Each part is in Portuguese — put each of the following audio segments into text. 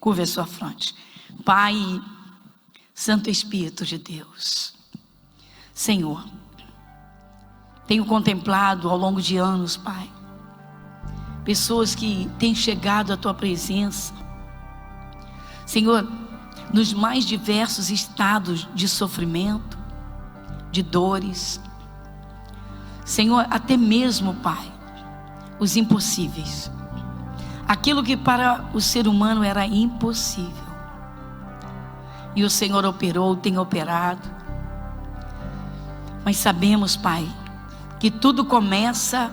Curva a sua fronte. Pai, Santo Espírito de Deus, Senhor, tenho contemplado ao longo de anos, Pai, pessoas que têm chegado à Tua presença, Senhor, nos mais diversos estados de sofrimento, de dores, Senhor, até mesmo, Pai, os impossíveis, aquilo que para o ser humano era impossível, e o Senhor operou, tem operado. Mas sabemos, Pai, que tudo começa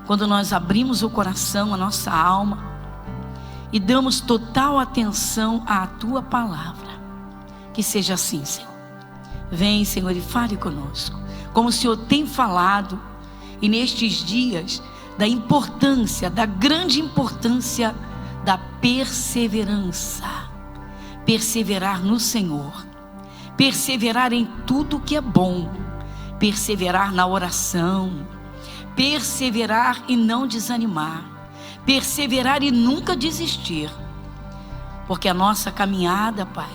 quando nós abrimos o coração, a nossa alma, e damos total atenção à Tua palavra. Que seja assim, Senhor. Vem, Senhor, e fale conosco, como o Senhor tem falado, e nestes dias, da importância, da grande importância da perseverança. Perseverar no Senhor, perseverar em tudo que é bom, perseverar na oração, perseverar e não desanimar, perseverar e nunca desistir, porque a nossa caminhada, Pai,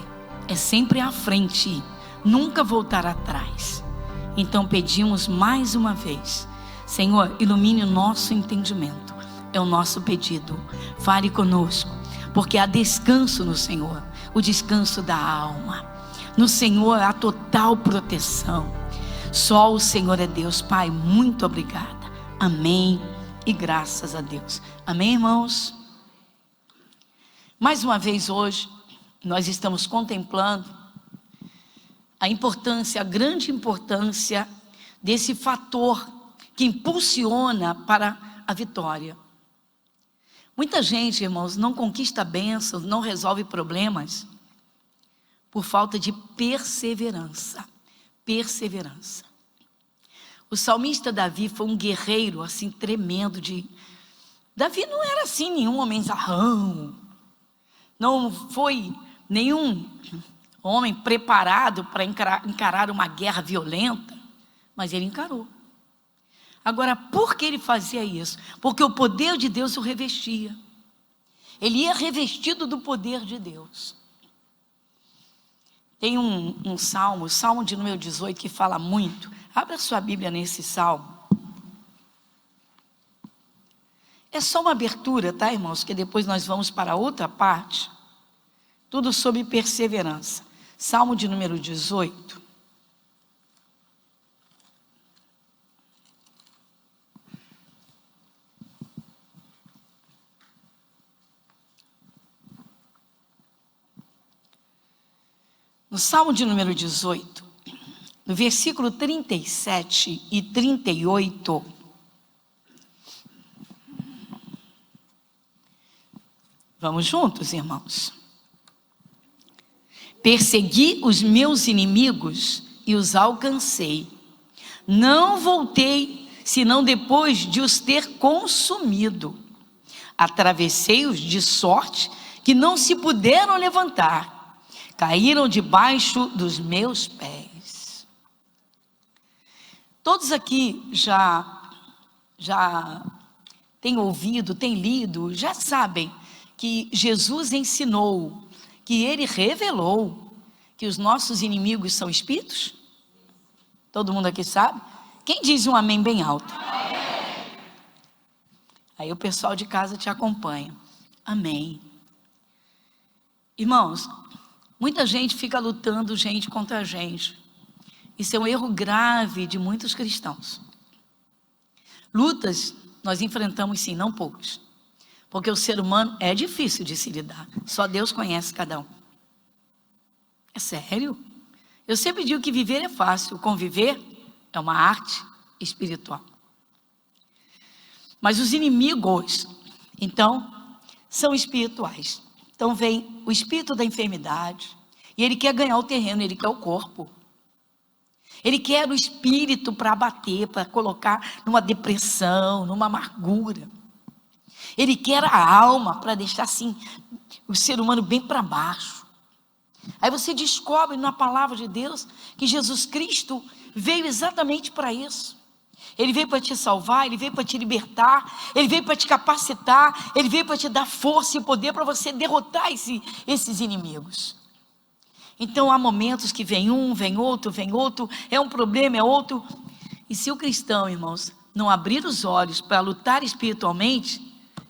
é sempre à frente, nunca voltar atrás. Então pedimos mais uma vez, Senhor, ilumine o nosso entendimento, é o nosso pedido. Fale conosco, porque há descanso no Senhor, o descanso da alma. No Senhor há total proteção. Só o Senhor é Deus. Pai, muito obrigada. Amém e graças a Deus. Amém, irmãos? Mais uma vez hoje, nós estamos contemplando a importância, a grande importância desse fator que impulsiona para a vitória. Muita gente, irmãos, não conquista bênçãos, não resolve problemas por falta de perseverança. Perseverança. O salmista Davi foi um guerreiro assim tremendo Davi não era assim nenhum homenzarrão, não foi nenhum homem preparado para encarar uma guerra violenta, mas ele encarou. Agora, por que ele fazia isso? Porque o poder de Deus o revestia. Ele ia revestido do poder de Deus. Tem um salmo, o salmo de número 18, que fala muito. Abra sua Bíblia nesse salmo. É só uma abertura, tá, irmãos? Que depois nós vamos para outra parte. Tudo sobre perseverança. Salmo de número 18. No Salmo de número 18, no versículo 37 e 38, vamos juntos, irmãos? Persegui os meus inimigos e os alcancei. Não voltei, senão depois de os ter consumido. Atravessei-os de sorte que não se puderam levantar. Caíram debaixo dos meus pés. Todos aqui já têm ouvido, têm lido, já sabem que Jesus ensinou, que Ele revelou que os nossos inimigos são espíritos? Todo mundo aqui sabe? Quem diz um amém bem alto? Amém. Aí o pessoal de casa te acompanha. Amém. Irmãos, muita gente fica lutando gente contra gente. Isso é um erro grave de muitos cristãos. Lutas nós enfrentamos sim, não poucos. Porque o ser humano é difícil de se lidar. Só Deus conhece cada um. É sério? Eu sempre digo que viver é fácil. Conviver é uma arte espiritual. Mas os inimigos, então, são espirituais. Então vem o espírito da enfermidade, e ele quer ganhar o terreno, ele quer o corpo. Ele quer o espírito para abater, para colocar numa depressão, numa amargura. Ele quer a alma para deixar assim, o ser humano bem para baixo. Aí você descobre na palavra de Deus que Jesus Cristo veio exatamente para isso. Ele veio para te salvar, Ele veio para te libertar, Ele veio para te capacitar, Ele veio para te dar força e poder para você derrotar esses inimigos. Então há momentos que vem um, vem outro, é um problema, é outro. E se o cristão, irmãos, não abrir os olhos para lutar espiritualmente,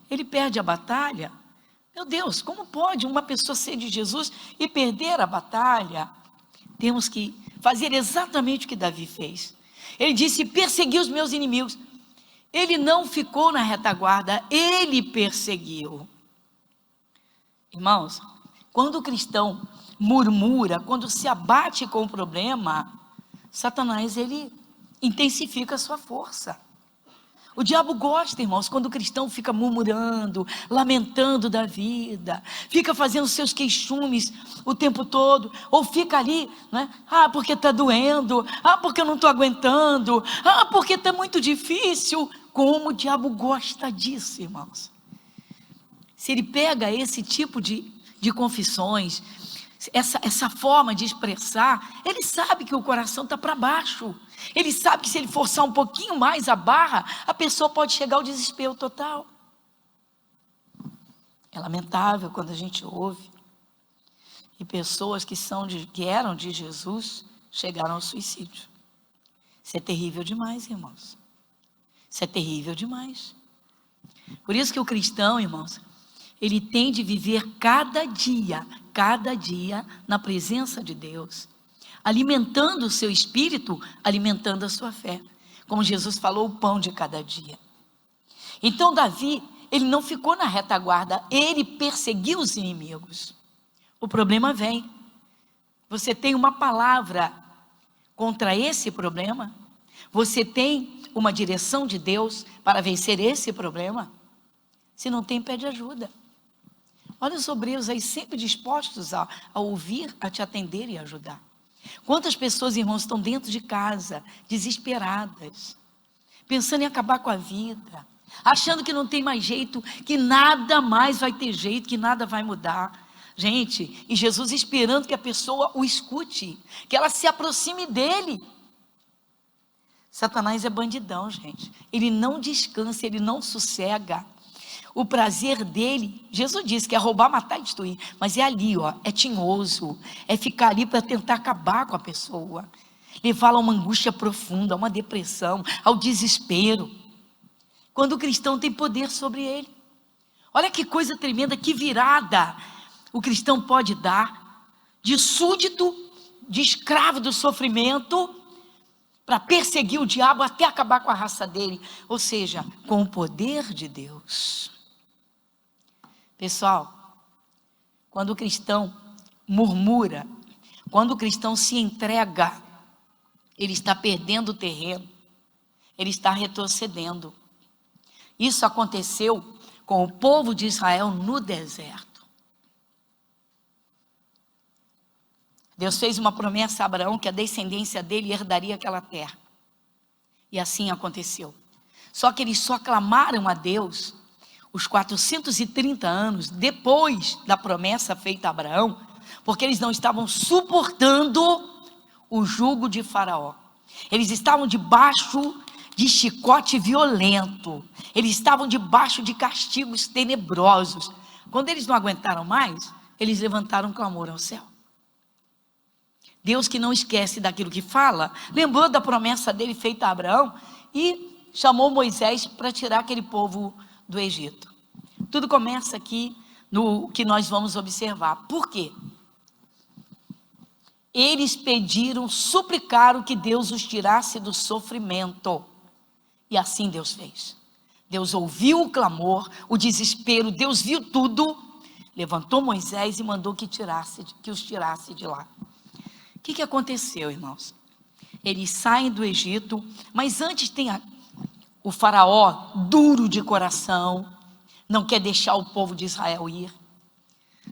ele perde a batalha. Meu Deus, como pode uma pessoa ser de Jesus e perder a batalha? Temos que fazer exatamente o que Davi fez. Ele disse: persegui os meus inimigos. Ele não ficou na retaguarda, ele perseguiu. Irmãos, quando o cristão murmura, quando se abate com o problema, Satanás, ele intensifica a sua força. O diabo gosta, irmãos, quando o cristão fica murmurando, lamentando da vida, fica fazendo seus queixumes o tempo todo, ou fica ali, né? Porque está doendo, porque eu não estou aguentando, porque está muito difícil. Como o diabo gosta disso, irmãos. Se ele pega esse tipo de confissões, essa forma de expressar, ele sabe que o coração está para baixo. Ele sabe que se ele forçar um pouquinho mais a barra, a pessoa pode chegar ao desespero total. É lamentável quando a gente ouve e pessoas que eram de Jesus chegaram ao suicídio. Isso é terrível demais, irmãos. Isso é terrível demais. Por isso que o cristão, irmãos, ele tem de viver cada dia na presença de Deus, alimentando o seu espírito, alimentando a sua fé. Como Jesus falou, o pão de cada dia. Então Davi, ele não ficou na retaguarda, ele perseguiu os inimigos. O problema vem. Você tem uma palavra contra esse problema? Você tem uma direção de Deus para vencer esse problema? Se não tem, pede ajuda. Olha os obreiros aí sempre dispostos a ouvir, a te atender e ajudar. Quantas pessoas, irmãos, estão dentro de casa, desesperadas, pensando em acabar com a vida, achando que não tem mais jeito, que nada mais vai ter jeito, que nada vai mudar. Gente, e Jesus esperando que a pessoa o escute, que ela se aproxime dele. Satanás é bandidão, gente. Ele não descansa, ele não sossega. O prazer dele, Jesus disse que é roubar, matar e destruir, mas é ali, é tinhoso, é ficar ali para tentar acabar com a pessoa, levá-la a uma angústia profunda, a uma depressão, ao desespero, quando o cristão tem poder sobre ele. Olha que coisa tremenda, que virada o cristão pode dar, de súdito, de escravo do sofrimento, para perseguir o diabo até acabar com a raça dele, ou seja, com o poder de Deus. Pessoal, quando o cristão murmura, quando o cristão se entrega, ele está perdendo o terreno, ele está retrocedendo. Isso aconteceu com o povo de Israel no deserto. Deus fez uma promessa a Abraão que a descendência dele herdaria aquela terra. E assim aconteceu. Só que eles só clamaram a Deus os 430 anos depois da promessa feita a Abraão, porque eles não estavam suportando o jugo de Faraó. Eles estavam debaixo de chicote violento. Eles estavam debaixo de castigos tenebrosos. Quando eles não aguentaram mais, eles levantaram um clamor ao céu. Deus, que não esquece daquilo que fala, lembrou da promessa dele feita a Abraão e chamou Moisés para tirar aquele povo do Egito. Tudo começa aqui no que nós vamos observar. Por quê? Eles pediram, suplicaram que Deus os tirasse do sofrimento. E assim Deus fez. Deus ouviu o clamor, o desespero, Deus viu tudo, levantou Moisés e mandou que os tirasse de lá. O que aconteceu, irmãos? Eles saem do Egito, mas antes tem o faraó duro de coração, não quer deixar o povo de Israel ir.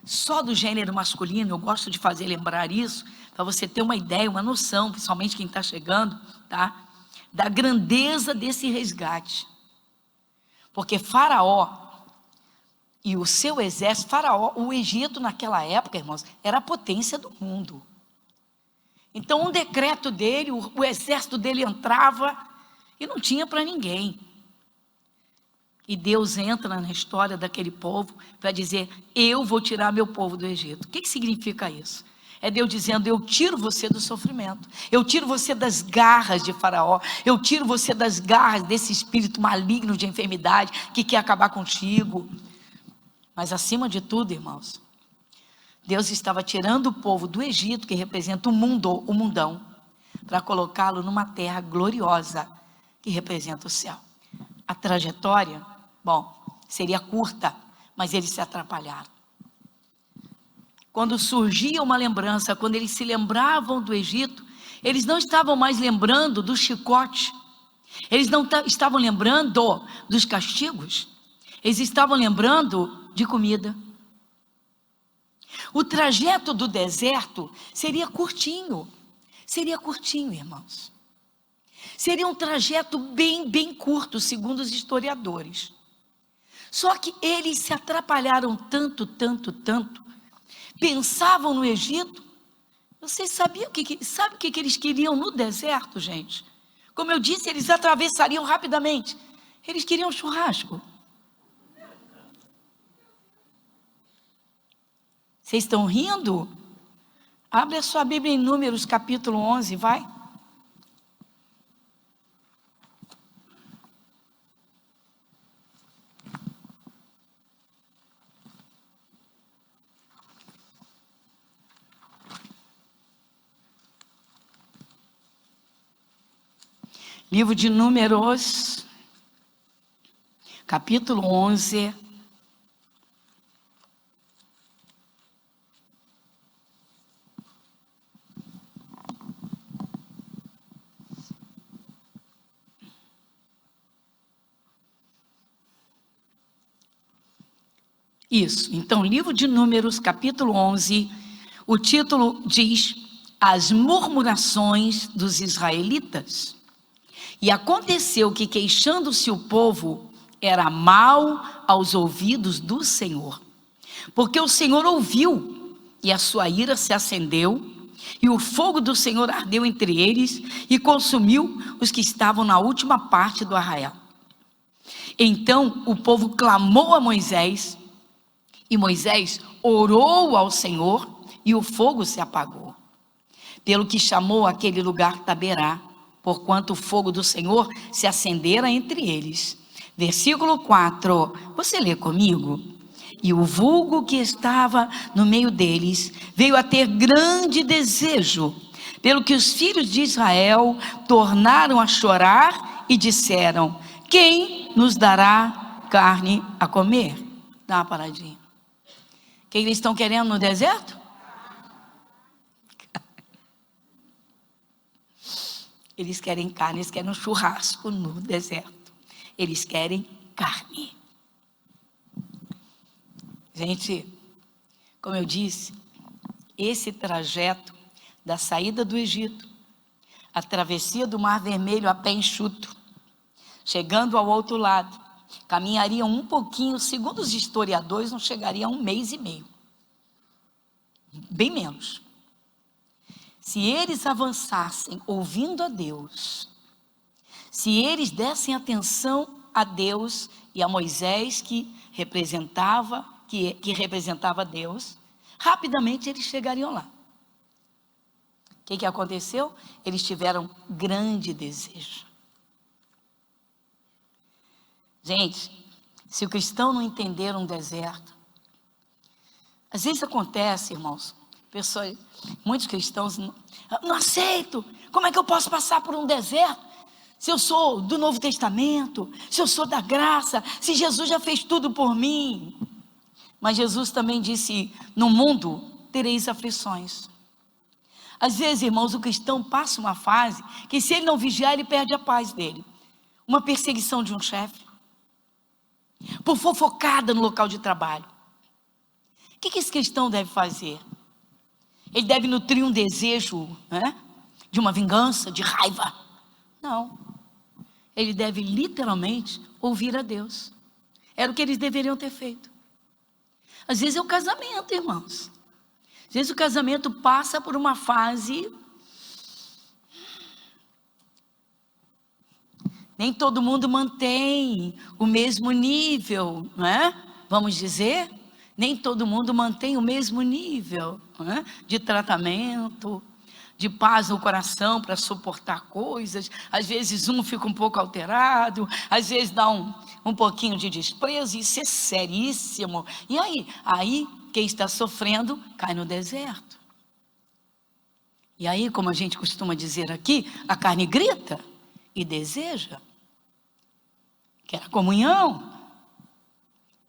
Só do gênero masculino, eu gosto de fazer lembrar isso, para você ter uma ideia, uma noção, principalmente quem está chegando, tá? Da grandeza desse resgate. Porque Faraó e o seu exército, o Egito naquela época, irmãos, era a potência do mundo. Então um decreto dele, o exército dele entrava E não tinha para ninguém. E Deus entra na história daquele povo para dizer: eu vou tirar meu povo do Egito. O que significa isso? É Deus dizendo: eu tiro você do sofrimento, eu tiro você das garras de Faraó, eu tiro você das garras desse espírito maligno de enfermidade que quer acabar contigo. Mas acima de tudo, irmãos, Deus estava tirando o povo do Egito, que representa o mundo, o mundão, para colocá-lo numa terra gloriosa, que representa o céu. A trajetória, bom, seria curta, mas eles se atrapalharam. Quando surgia uma lembrança, quando eles se lembravam do Egito, eles não estavam mais lembrando do chicote, eles não estavam lembrando dos castigos, eles estavam lembrando de comida. O trajeto do deserto seria curtinho, irmãos. Seria um trajeto bem curto, segundo os historiadores. Só que eles se atrapalharam tanto, pensavam no Egito. Vocês sabiam sabe o que eles queriam no deserto, gente? Como eu disse, eles atravessariam rapidamente. Eles queriam churrasco. Vocês estão rindo? Abre a sua Bíblia em Números, capítulo 11, vai. Livro de Números, capítulo 11. Isso, então, livro de Números, capítulo 11, o título diz: As murmurações dos israelitas. E aconteceu que, queixando-se o povo, era mal aos ouvidos do Senhor, porque o Senhor ouviu, e a sua ira se acendeu, e o fogo do Senhor ardeu entre eles, e consumiu os que estavam na última parte do arraial. Então o povo clamou a Moisés, e Moisés orou ao Senhor, e o fogo se apagou, pelo que chamou aquele lugar Taberá, porquanto o fogo do Senhor se acendera entre eles. Versículo 4, você lê comigo? E o vulgo que estava no meio deles veio a ter grande desejo, pelo que os filhos de Israel tornaram a chorar e disseram: quem nos dará carne a comer? Dá uma paradinha. O que eles estão querendo no deserto? Eles querem carne, eles querem um churrasco no deserto. Eles querem carne. Gente, como eu disse, esse trajeto da saída do Egito, a travessia do Mar Vermelho a pé enxuto, chegando ao outro lado, caminhariam um pouquinho, segundo os historiadores, não chegaria a 1 mês e meio. Bem menos. Se eles avançassem ouvindo a Deus, se eles dessem atenção a Deus e a Moisés, que representava Deus, rapidamente eles chegariam lá. O que aconteceu? Eles tiveram grande desejo. Gente, se o cristão não entender um deserto, às vezes acontece, irmãos, muitos cristãos não aceito. Como é que eu posso passar por um deserto? Se eu sou do Novo Testamento, se eu sou da graça, se Jesus já fez tudo por mim. Mas Jesus também disse: no mundo tereis aflições. Às vezes, irmãos, o cristão passa uma fase que, se ele não vigiar, ele perde a paz dele. Uma perseguição de um chefe, por fofocada no local de trabalho. O que esse cristão deve fazer? Ele deve nutrir um desejo, de uma vingança, de raiva? Não. Ele deve literalmente ouvir a Deus. Era o que eles deveriam ter feito. Às vezes é o casamento, irmãos. Às vezes o casamento passa por uma fase Nem todo mundo mantém o mesmo nível, não é? Vamos dizer, nem todo mundo mantém o mesmo nível, não é? De tratamento, de paz no coração para suportar coisas. Às vezes um fica um pouco alterado, às vezes dá um pouquinho de desprezo, isso é seríssimo. E aí quem está sofrendo cai no deserto. E aí, como a gente costuma dizer aqui, a carne grita e deseja. Quer a comunhão,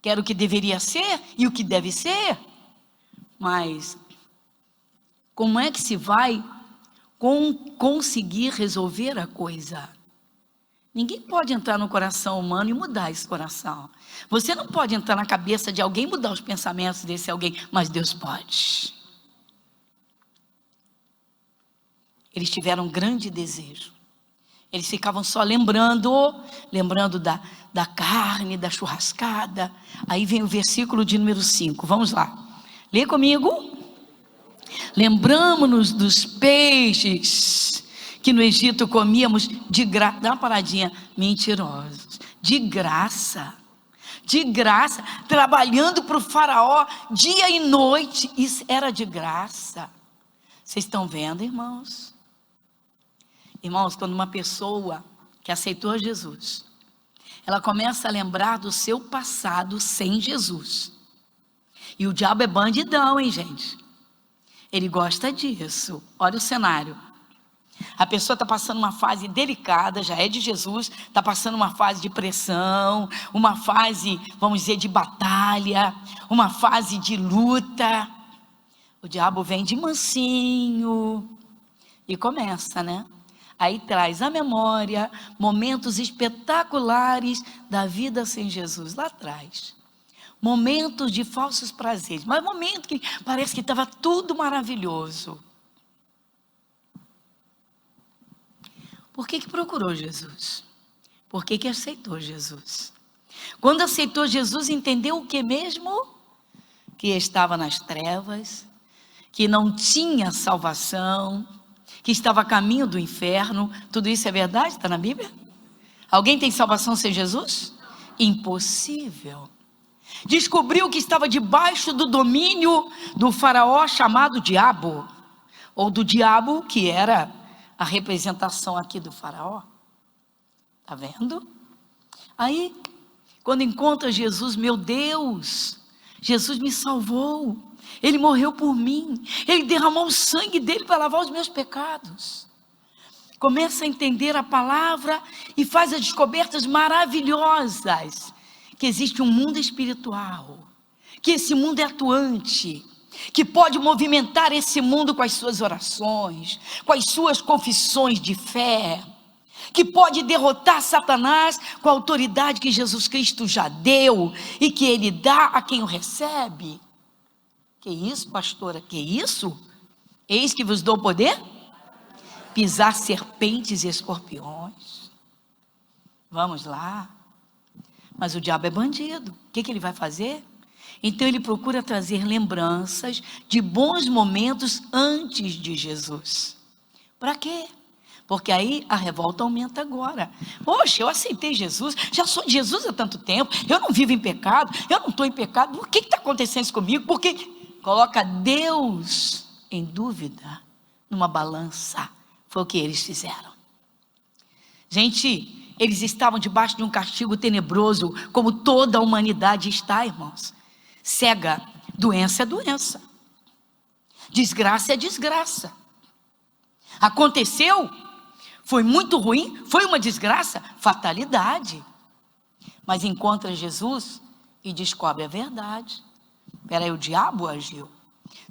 quer o que deveria ser e o que deve ser, mas como é que se vai conseguir resolver a coisa? Ninguém pode entrar no coração humano e mudar esse coração. Você não pode entrar na cabeça de alguém e mudar os pensamentos desse alguém, mas Deus pode. Eles tiveram um grande desejo. Eles ficavam só lembrando da carne, da churrascada. Aí vem o versículo de número 5, vamos lá, lê comigo. Lembramos-nos dos peixes que no Egito comíamos de graça. Dá uma paradinha, mentirosos, de graça, trabalhando para o faraó dia e noite, isso era de graça. Vocês estão vendo, irmãos? Irmãos, quando uma pessoa que aceitou Jesus, ela começa a lembrar do seu passado sem Jesus. E o diabo é bandidão, hein, gente? Ele gosta disso. Olha o cenário. A pessoa está passando uma fase delicada, já é de Jesus, está passando uma fase de pressão, uma fase, vamos dizer, de batalha, uma fase de luta. O diabo vem de mansinho e começa, né? Aí traz à memória momentos espetaculares da vida sem Jesus, lá atrás. Momentos de falsos prazeres, mas momentos que parece que estava tudo maravilhoso. Por que procurou Jesus? Por que aceitou Jesus? Quando aceitou Jesus, entendeu o que mesmo? Que estava nas trevas, que não tinha salvação, que estava a caminho do inferno. Tudo isso é verdade? Está na Bíblia? Alguém tem salvação sem Jesus? Impossível. Descobriu que estava debaixo do domínio do faraó chamado diabo, ou do diabo que era a representação aqui do faraó. Está vendo? Aí, quando encontra Jesus, meu Deus, Jesus me salvou. Ele morreu por mim, Ele derramou o sangue dele para lavar os meus pecados. Começa a entender a palavra e faz as descobertas maravilhosas, que existe um mundo espiritual, que esse mundo é atuante, que pode movimentar esse mundo com as suas orações, com as suas confissões de fé, que pode derrotar Satanás com a autoridade que Jesus Cristo já deu e que Ele dá a quem o recebe. Que isso, pastora? Que isso? Eis que vos dou poder? Pisar serpentes e escorpiões. Vamos lá. Mas o diabo é bandido. O que ele vai fazer? Então ele procura trazer lembranças de bons momentos antes de Jesus. Para quê? Porque aí a revolta aumenta agora. Poxa, eu aceitei Jesus, já sou de Jesus há tanto tempo, eu não vivo em pecado, eu não estou em pecado, por que está acontecendo isso comigo? Porque coloca Deus em dúvida numa balança. Foi o que eles fizeram. Gente, eles estavam debaixo de um castigo tenebroso, como toda a humanidade está, irmãos. Cega, doença é doença, desgraça é desgraça. Aconteceu, foi muito ruim, foi uma desgraça, fatalidade. Mas encontra Jesus e descobre a verdade. Peraí, o diabo agiu,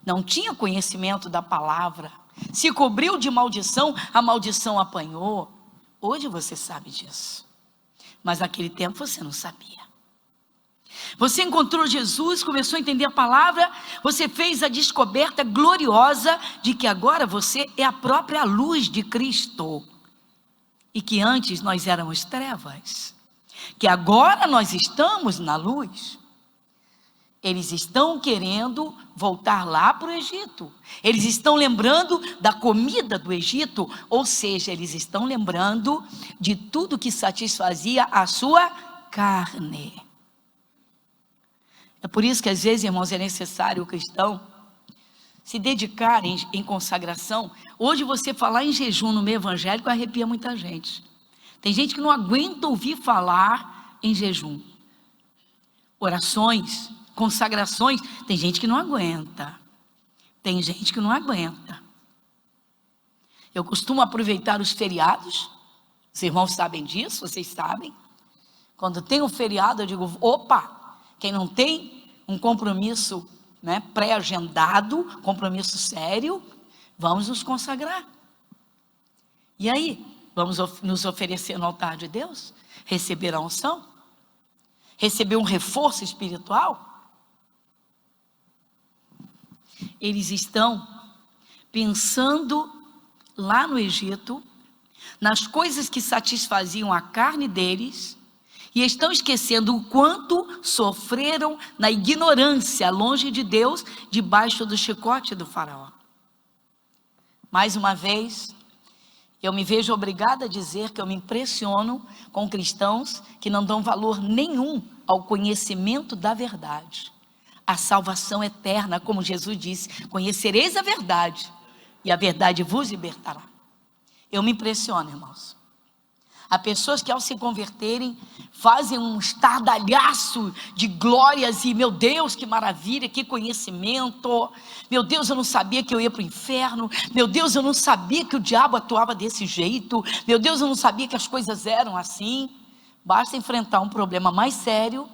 não tinha conhecimento da palavra, se cobriu de maldição, a maldição apanhou. Hoje você sabe disso, mas naquele tempo você não sabia. Você encontrou Jesus, começou a entender a palavra, você fez a descoberta gloriosa de que agora você é a própria luz de Cristo, e que antes nós éramos trevas, que agora nós estamos na luz. Eles estão querendo voltar lá para o Egito. Eles estão lembrando da comida do Egito, ou seja, eles estão lembrando de tudo que satisfazia a sua carne. É por isso que às vezes, irmãos, é necessário o cristão se dedicar em consagração. Hoje você falar em jejum no meio evangélico arrepia muita gente. Tem gente que não aguenta ouvir falar em jejum. Orações, consagrações, tem gente que não aguenta. Tem gente que não aguenta. Eu costumo aproveitar os feriados. Os irmãos sabem disso, vocês sabem. Quando tem um feriado, eu digo, opa, quem não tem um compromisso, né, pré-agendado, compromisso sério, vamos nos consagrar. E aí, vamos nos oferecer no altar de Deus? Receber a unção? Receber um reforço espiritual? Eles estão pensando lá no Egito, nas coisas que satisfaziam a carne deles, e estão esquecendo o quanto sofreram na ignorância, longe de Deus, debaixo do chicote do faraó. Mais uma vez, eu me vejo obrigada a dizer que eu me impressiono com cristãos que não dão valor nenhum ao conhecimento da verdade. A salvação eterna, como Jesus disse, conhecereis a verdade, e a verdade vos libertará. Eu me impressiono, irmãos. Há pessoas que ao se converterem, fazem um estardalhaço de glórias e, meu Deus, que maravilha, que conhecimento, meu Deus, eu não sabia que eu ia para o inferno, meu Deus, eu não sabia que o diabo atuava desse jeito, meu Deus, eu não sabia que as coisas eram assim. Basta enfrentar um problema mais sério,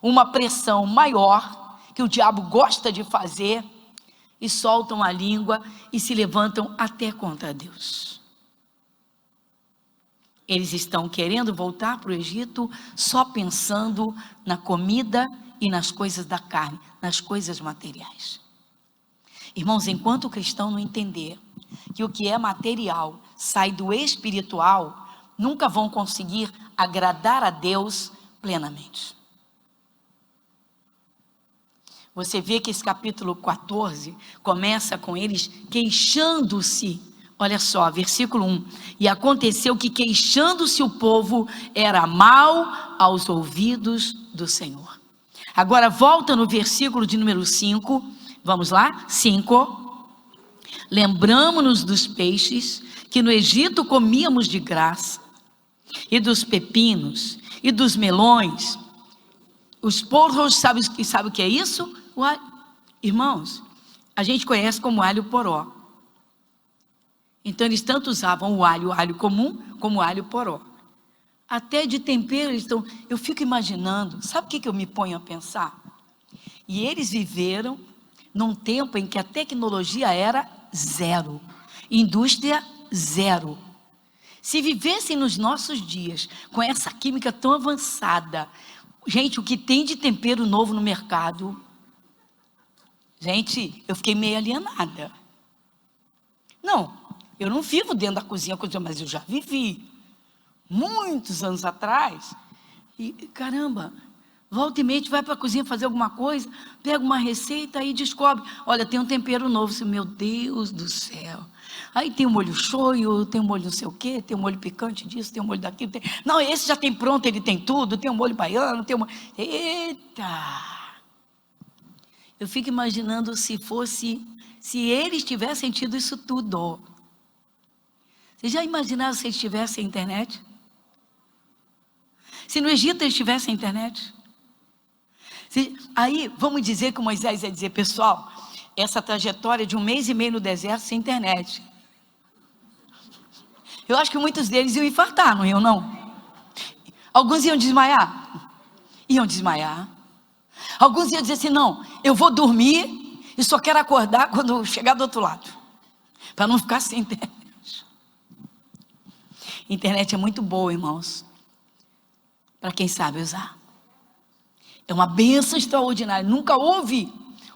uma pressão maior, que o diabo gosta de fazer, e soltam a língua e se levantam até contra Deus. Eles estão querendo voltar para o Egito só pensando na comida e nas coisas da carne, nas coisas materiais. Irmãos, enquanto o cristão não entender que o que é material sai do espiritual, nunca vão conseguir agradar a Deus plenamente. Você vê que esse capítulo 14 começa com eles queixando-se. Olha só, versículo 1. E aconteceu que queixando-se o povo era mal aos ouvidos do Senhor. Agora volta no versículo de número 5. Vamos lá? 5. Lembramo-nos dos peixes que no Egito comíamos de graça, e dos pepinos, e dos melões. Os porros, sabe o que é isso? Irmãos, a gente conhece como alho poró. Então eles tanto usavam o alho comum, como o alho poró. Até de tempero eles estão... Eu fico imaginando, sabe o que eu me ponho a pensar? E eles viveram num tempo em que a tecnologia era zero, indústria zero. Se vivessem nos nossos dias com essa química tão avançada, gente, o que tem de tempero novo no mercado, gente, eu fiquei meio alienada. Não, eu não vivo dentro da cozinha, mas eu já vivi, muitos anos atrás, e caramba, volta e meia, a gente vai para a cozinha fazer alguma coisa, pega uma receita e descobre, olha, tem um tempero novo, meu Deus do céu, aí tem um molho shoyu, tem um molho não sei o quê, tem um molho picante disso, tem um molho daquilo, não, esse já tem pronto, ele tem tudo, tem um molho baiano, tem um... Eita! Eu fico imaginando se eles tivessem tido isso tudo. Vocês já imaginaram se eles tivessem internet? Se no Egito eles tivessem internet? Aí, vamos dizer que Moisés ia dizer, pessoal, essa trajetória de 1 mês e meio no deserto sem internet. Eu acho que muitos deles iam infartar, não iam não? Alguns iam desmaiar. Alguns iam dizer assim, não, eu vou dormir e só quero acordar quando chegar do outro lado, para não ficar sem internet. Internet é muito boa, irmãos, para quem sabe usar. É uma bênção extraordinária. Nunca houve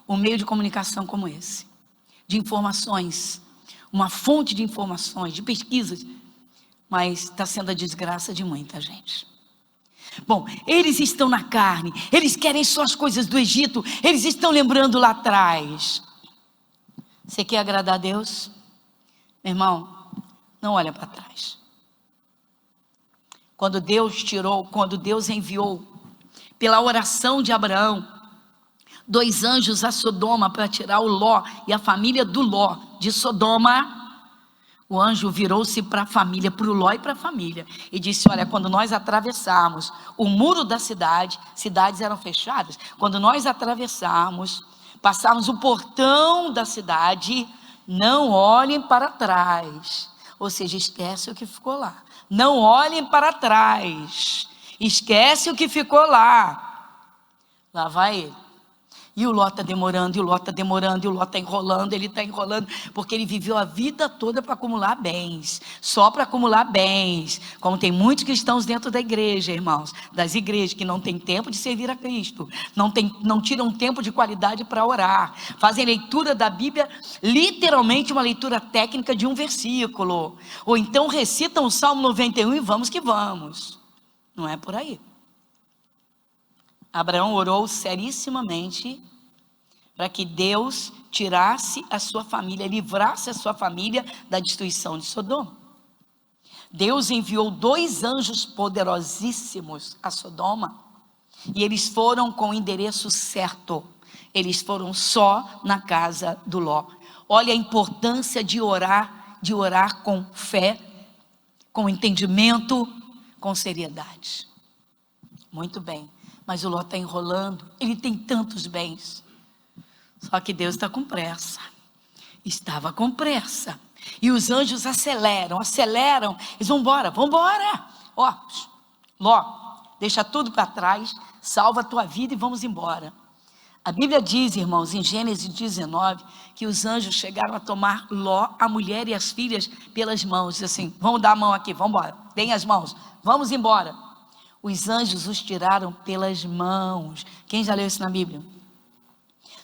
um meio de comunicação como esse, de informações, uma fonte de informações, de pesquisas, mas está sendo a desgraça de muita gente. Bom, eles estão na carne, eles querem só as coisas do Egito, eles estão lembrando lá atrás. Você quer agradar a Deus? Meu irmão, não olha para trás. Quando Deus enviou, pela oração de Abraão, 2 anjos a Sodoma para tirar o Ló e a família do Ló de Sodoma, o anjo virou-se para a família, para o Ló e para a família, e disse: olha, quando nós atravessarmos o muro da cidade, cidades eram fechadas, quando nós atravessarmos, passarmos o portão da cidade, não olhem para trás. Ou seja, esquece o que ficou lá. Não olhem para trás. Esquece o que ficou lá. Lá vai ele. E o Ló está demorando, e o Ló está demorando, e o Ló está enrolando, ele está enrolando, porque ele viveu a vida toda para acumular bens, só para acumular bens. Como tem muitos cristãos dentro da igreja, irmãos, das igrejas, que não tem tempo de servir a Cristo, não tiram tempo de qualidade para orar, fazem leitura da Bíblia, literalmente uma leitura técnica de um versículo, ou então recitam o Salmo 91 e vamos que vamos. Não é por aí. Abraão orou serissimamente para que Deus tirasse a sua família, livrasse a sua família da destruição de Sodoma. Deus enviou 2 anjos poderosíssimos a Sodoma, e eles foram com o endereço certo. Eles foram só na casa do Ló. Olha a importância de orar com fé, com entendimento, com seriedade. Muito bem. Mas o Ló está enrolando, ele tem tantos bens. Só que Deus está com pressa. Estava com pressa. E os anjos aceleram, eles vão embora. Ó, Ló, deixa tudo para trás, salva a tua vida e vamos embora. A Bíblia diz, irmãos, em Gênesis 19, que os anjos chegaram a tomar Ló, a mulher e as filhas pelas mãos. Diz assim: vamos dar a mão aqui, vamos embora. Deem as mãos, vamos embora. Os anjos os tiraram pelas mãos. Quem já leu isso na Bíblia?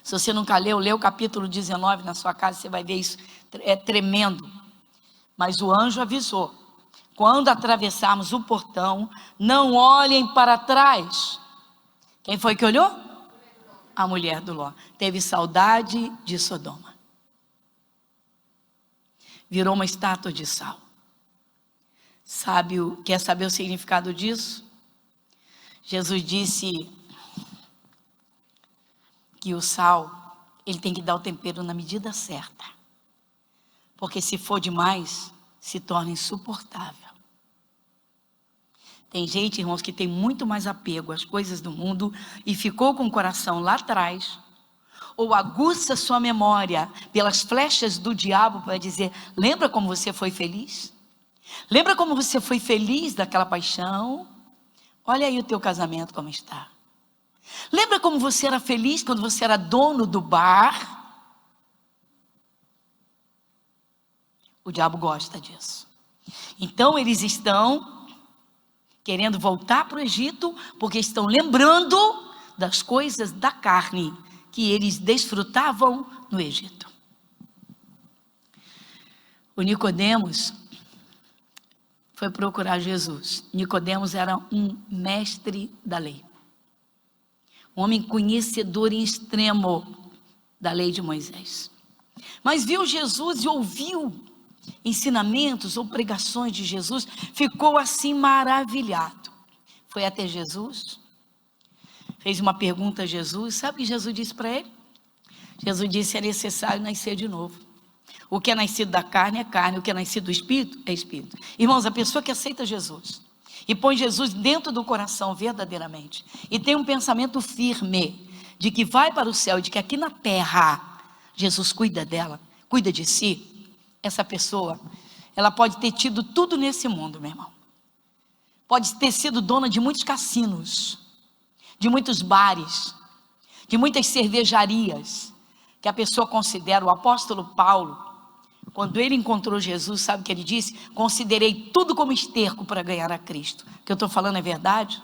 Se você nunca leu, lê o capítulo 19 na sua casa, você vai ver isso, é tremendo. Mas o anjo avisou: quando atravessarmos o portão, não olhem para trás. Quem foi que olhou? A mulher do Ló. Teve saudade de Sodoma. Virou uma estátua de sal. Quer saber o significado disso? Jesus disse que o sal, ele tem que dar o tempero na medida certa, porque se for demais, se torna insuportável. Tem gente, irmãos, que tem muito mais apego às coisas do mundo e ficou com o coração lá atrás, ou aguça sua memória pelas flechas do diabo para dizer: lembra como você foi feliz? Lembra como você foi feliz daquela paixão? Olha aí o teu casamento como está. Lembra como você era feliz quando você era dono do bar? O diabo gosta disso. Então eles estão querendo voltar para o Egito, porque estão lembrando das coisas da carne que eles desfrutavam no Egito. O Nicodemos foi procurar Jesus. Nicodemos era um mestre da lei, um homem conhecedor em extremo da lei de Moisés, mas viu Jesus e ouviu ensinamentos ou pregações de Jesus, ficou assim maravilhado, foi até Jesus, fez uma pergunta a Jesus. Sabe o que Jesus disse para ele? Jesus disse: é necessário nascer de novo. O que é nascido da carne é carne, o que é nascido do Espírito é Espírito. Irmãos, a pessoa que aceita Jesus e põe Jesus dentro do coração verdadeiramente, e tem um pensamento firme de que vai para o céu, de que aqui na terra Jesus cuida dela, cuida de si, essa pessoa, ela pode ter tido tudo nesse mundo, meu irmão. Pode ter sido dona de muitos cassinos, de muitos bares, de muitas cervejarias, que a pessoa considera. O apóstolo Paulo, quando ele encontrou Jesus, sabe o que ele disse? Considerei tudo como esterco para ganhar a Cristo. O que eu estou falando é verdade?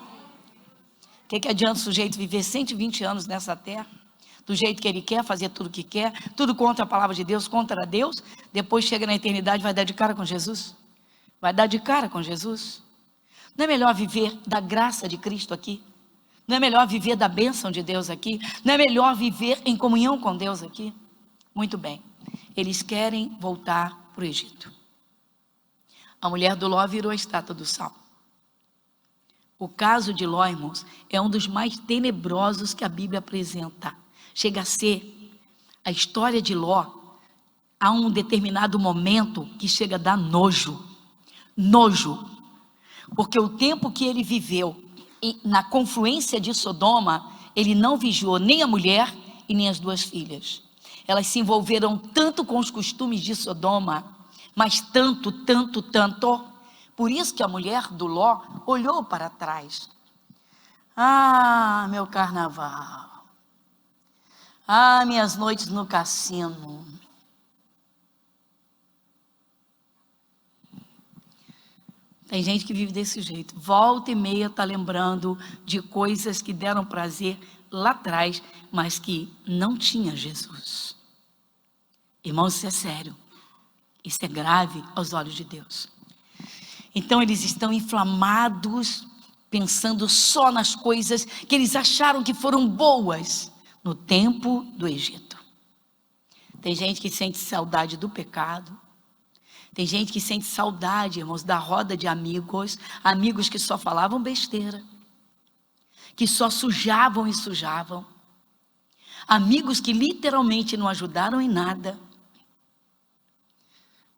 O que adianta o sujeito viver 120 anos nessa terra, do jeito que ele quer, fazer tudo o que quer, tudo contra a palavra de Deus, contra Deus, depois chega na eternidade, vai dar de cara com Jesus? Vai dar de cara com Jesus? Não é melhor viver da graça de Cristo aqui? Não é melhor viver da bênção de Deus aqui? Não é melhor viver em comunhão com Deus aqui? Muito bem, eles querem voltar para o Egito. A mulher do Ló virou a estátua do sal. O caso de Ló, irmãos, é um dos mais tenebrosos que a Bíblia apresenta. Chega a ser a história de Ló, há um determinado momento que chega a dar nojo. Nojo. Porque o tempo que ele viveu na confluência de Sodoma, ele não vigiou nem a mulher e nem as duas filhas. Elas se envolveram tanto com os costumes de Sodoma, mas tanto, por isso que a mulher do Ló olhou para trás. Ah, meu carnaval. Ah, minhas noites no cassino. Tem gente que vive desse jeito. Volta e meia está lembrando de coisas que deram prazer lá atrás, mas que não tinha Jesus. Irmãos, isso é sério. Isso é grave aos olhos de Deus. Então eles estão inflamados, pensando só nas coisas que eles acharam que foram boas no tempo do Egito. Tem gente que sente saudade do pecado. Tem gente que sente saudade, irmãos, da roda de amigos, amigos que só falavam besteira, que só sujavam e sujavam, amigos que literalmente não ajudaram em nada.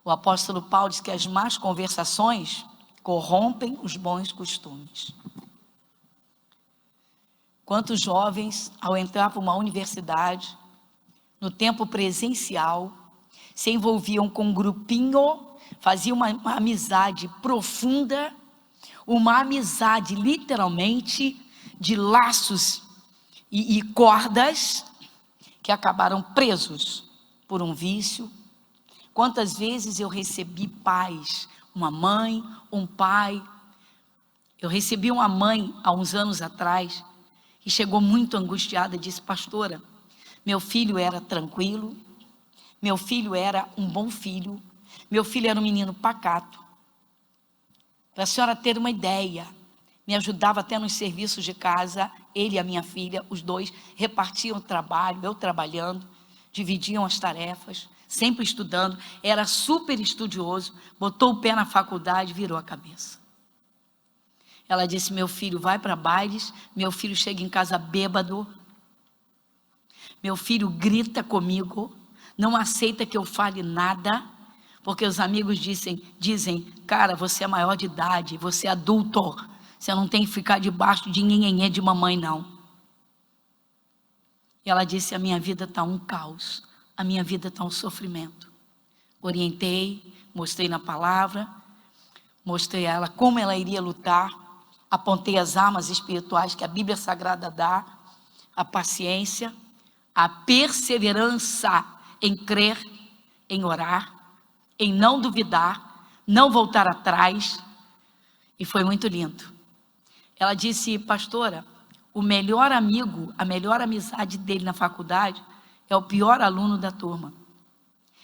O apóstolo Paulo diz que as más conversações corrompem os bons costumes. Quantos jovens, ao entrar para uma universidade, no tempo presencial, se envolviam com um grupinho, faziam uma amizade profunda, uma amizade literalmente de laços e cordas, que acabaram presos por um vício. Quantas vezes eu recebi pais, uma mãe, um pai. Eu recebi uma mãe há uns anos atrás, que chegou muito angustiada e disse: pastora, meu filho era tranquilo, meu filho era um bom filho, meu filho era um menino pacato. Para a senhora ter uma ideia, me ajudava até nos serviços de casa, ele e a minha filha, os dois repartiam o trabalho, eu trabalhando, dividiam as tarefas, sempre estudando, era super estudioso, botou o pé na faculdade, virou a cabeça. Ela disse: meu filho vai para bailes, meu filho chega em casa bêbado, meu filho grita comigo, não aceita que eu fale nada, porque os amigos dizem, cara, você é maior de idade, você é adulto, você não tem que ficar debaixo de nhenhenhê de mamãe não. E ela disse: a minha vida está um caos, a minha vida está um sofrimento. Orientei, mostrei na palavra, mostrei a ela como ela iria lutar, apontei as armas espirituais que a Bíblia Sagrada dá, a paciência, a perseverança em crer, em orar, em não duvidar, não voltar atrás. E foi muito lindo. Ela disse: pastora, o melhor amigo, a melhor amizade dele na faculdade é o pior aluno da turma,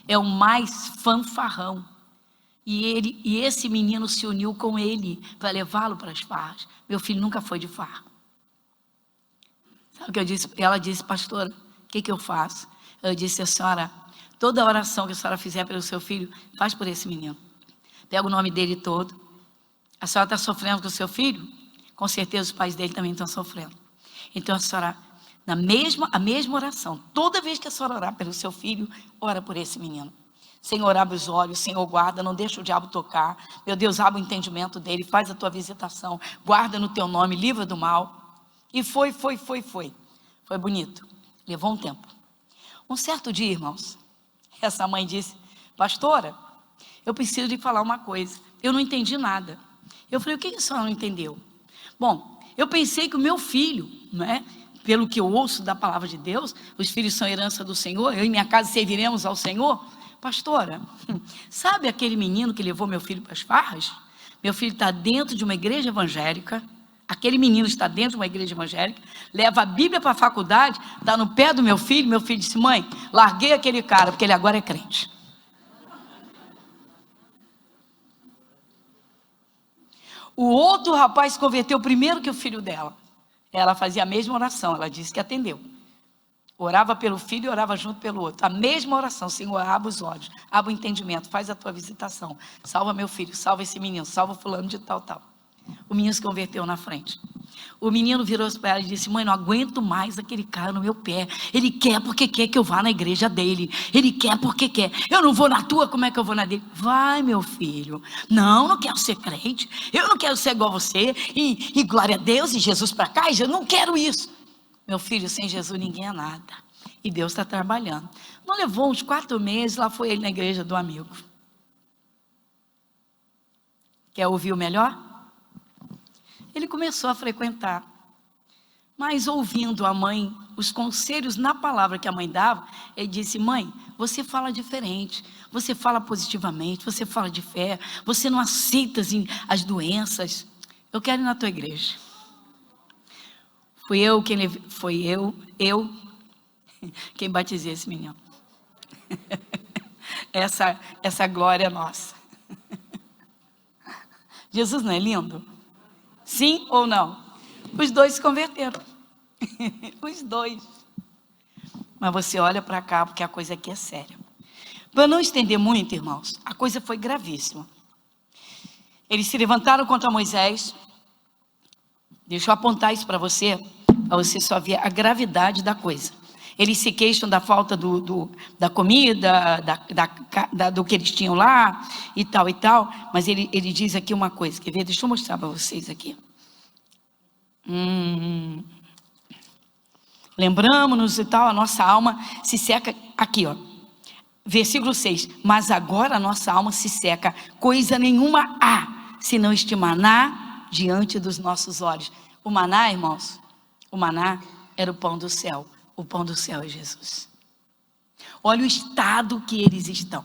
é o mais fanfarrão, e esse menino se uniu com ele para levá-lo para as farras. Meu filho nunca foi de farra. Sabe o que eu disse? Ela disse: pastora, o que eu faço? Eu disse: a senhora, toda oração que a senhora fizer pelo seu filho, faz por esse menino. Pega o nome dele todo. A senhora está sofrendo com o seu filho? Com certeza os pais dele também estão sofrendo. Então a senhora, a mesma oração, toda vez que a senhora orar pelo seu filho, ora por esse menino. Senhor, abre os olhos, Senhor, guarda, não deixa o diabo tocar. Meu Deus, abre o entendimento dele, faz a tua visitação, guarda no teu nome, livra do mal. E foi. Foi bonito. Levou um tempo. Um certo dia, irmãos, essa mãe disse: pastora, eu preciso lhe falar uma coisa. Eu não entendi nada. Eu falei: o que a senhora não entendeu? Bom, eu pensei que o meu filho, né, pelo que eu ouço da palavra de Deus, os filhos são herança do Senhor, eu e minha casa serviremos ao Senhor. Pastora, sabe aquele menino que levou meu filho para as farras? Meu filho está dentro de uma igreja evangélica. Aquele menino está dentro de uma igreja evangélica, leva a Bíblia para a faculdade, está no pé do meu filho. Meu filho disse: mãe, larguei aquele cara, porque ele agora é crente. O outro rapaz se converteu primeiro que o filho dela. Ela fazia a mesma oração, ela disse que atendeu. Orava pelo filho e orava junto pelo outro. A mesma oração: Senhor, abre os olhos, abre o entendimento, faz a tua visitação. Salva meu filho, salva esse menino, salva fulano de tal, tal. O menino se converteu na frente. O menino virou-se para ela e disse: mãe, não aguento mais aquele cara no meu pé. Ele quer porque quer que eu vá na igreja dele. Ele quer porque quer. Eu não vou na tua, como é que eu vou na dele? Vai, meu filho. Não quero ser crente. Eu não quero ser igual a você. E glória a Deus, e Jesus para cá. Eu não quero isso. Meu filho, sem Jesus ninguém é nada. E Deus está trabalhando. Não levou uns 4 meses, lá foi ele na igreja do amigo. Quer ouvir o melhor? Ele começou a frequentar. Mas ouvindo a mãe, os conselhos na palavra que a mãe dava, ele disse: mãe, você fala diferente. Você fala positivamente, você fala de fé. Você não aceita as doenças. Eu quero ir na tua igreja. Foi eu quem batizei esse menino. Essa glória é nossa. Jesus não é lindo? Sim ou não? Os dois se converteram. Os dois. Mas você olha para cá, porque a coisa aqui é séria. Para não estender muito, irmãos, a coisa foi gravíssima. Eles se levantaram contra Moisés. Deixa eu apontar isso para você só ver a gravidade da coisa. Eles se queixam da falta da comida, do que eles tinham lá, e tal, mas ele diz aqui uma coisa, quer ver? Deixa eu mostrar para vocês aqui. Lembramos-nos e tal, a nossa alma se seca, aqui ó, versículo 6, mas agora a nossa alma se seca, coisa nenhuma há, senão este maná diante dos nossos olhos. O maná, irmãos, o maná era o pão do céu. O pão do céu é Jesus. Olha o estado que eles estão.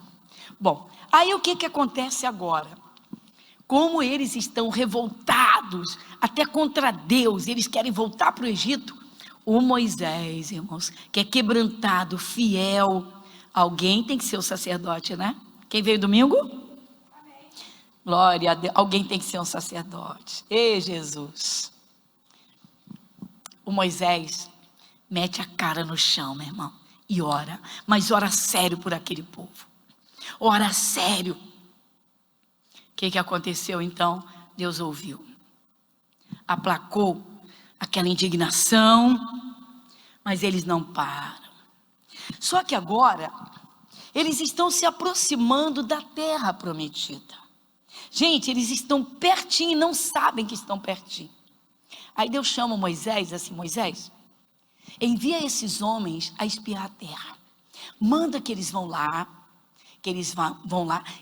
Bom, aí o que acontece agora? Como eles estão revoltados, até contra Deus, eles querem voltar para o Egito. O Moisés, irmãos, que é quebrantado, fiel. Alguém tem que ser o sacerdote, né? Quem veio domingo? Glória a Deus. Alguém tem que ser um sacerdote. Ei, Jesus. O Moisés mete a cara no chão, meu irmão, e ora, mas ora sério por aquele povo, ora sério. O que aconteceu então? Deus ouviu, aplacou aquela indignação, mas eles não param. Só que agora, eles estão se aproximando da terra prometida. Gente, eles estão pertinho e não sabem que estão pertinho. Aí Deus chama Moisés assim: Moisés, envia esses homens a espiar a terra. Manda que eles vão lá,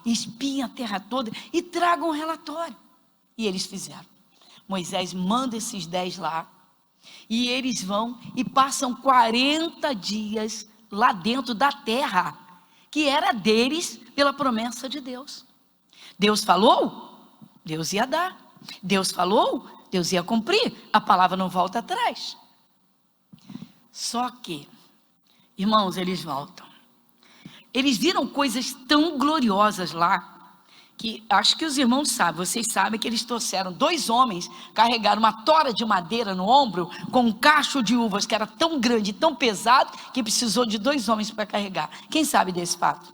espiem a terra toda e tragam um relatório. E eles fizeram. Moisés manda esses 10 lá, e eles vão e passam 40 dias lá dentro da terra, que era deles pela promessa de Deus. Deus falou, Deus ia dar. Deus falou, Deus ia cumprir. A palavra não volta atrás. Só que, irmãos, eles voltam. Eles viram coisas tão gloriosas lá, que acho que os irmãos sabem, vocês sabem que eles trouxeram 2 homens, carregaram uma tora de madeira no ombro, com um cacho de uvas que era tão grande, tão pesado, que precisou de 2 homens para carregar. Quem sabe desse fato?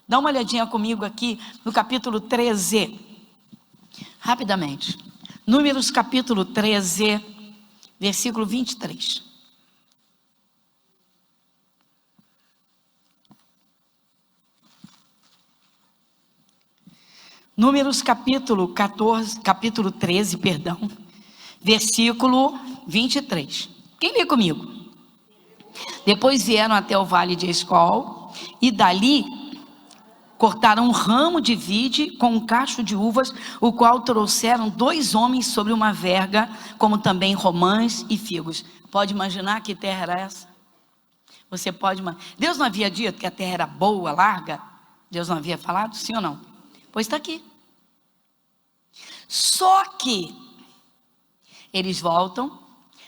Dá uma olhadinha comigo aqui no capítulo 13, rapidamente. Números capítulo 13, versículo 23. Números capítulo 13, versículo 23. Quem lê comigo? Depois vieram até o vale de Escol, e dali cortaram um ramo de vide com um cacho de uvas, o qual trouxeram 2 homens sobre uma verga, como também romãs e figos. Pode imaginar que terra era essa? Você pode imaginar. Deus não havia dito que a terra era boa, larga? Deus não havia falado? Sim ou não? Pois está aqui. Só que eles voltam,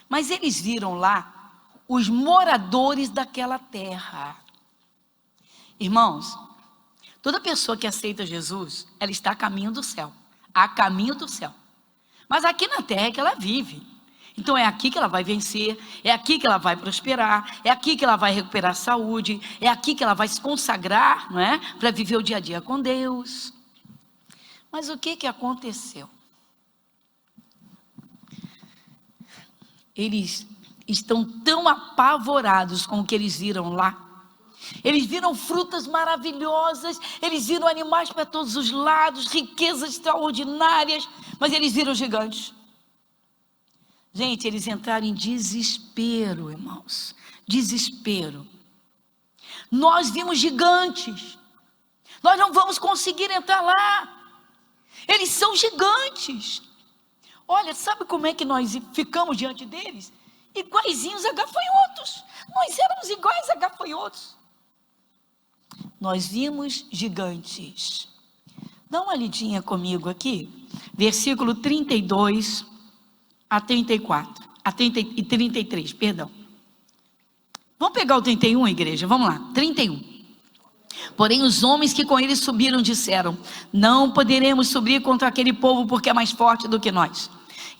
mas eles viram lá os moradores daquela terra. Irmãos, toda pessoa que aceita Jesus, ela está a caminho do céu. A caminho do céu. Mas aqui na terra é que ela vive. Então é aqui que ela vai vencer, é aqui que ela vai prosperar, é aqui que ela vai recuperar a saúde, é aqui que ela vai se consagrar, não é? Para viver o dia a dia com Deus. Mas o que aconteceu? Eles estão tão apavorados com o que eles viram lá. Eles viram frutas maravilhosas, eles viram animais para todos os lados, riquezas extraordinárias, mas eles viram gigantes. Gente, eles entraram em desespero, irmãos, desespero. Nós vimos gigantes, nós não vamos conseguir entrar lá, eles são gigantes. Olha, sabe como é que nós ficamos diante deles? Iguaizinhos a gafanhotos, nós éramos iguais a gafanhotos. Nós vimos gigantes. Dá uma lidinha comigo aqui, versículo 32 a 34, a 30 e 33, perdão. Vamos pegar o 31, igreja, vamos lá, 31. Porém os homens que com ele subiram disseram: não poderemos subir contra aquele povo, porque é mais forte do que nós.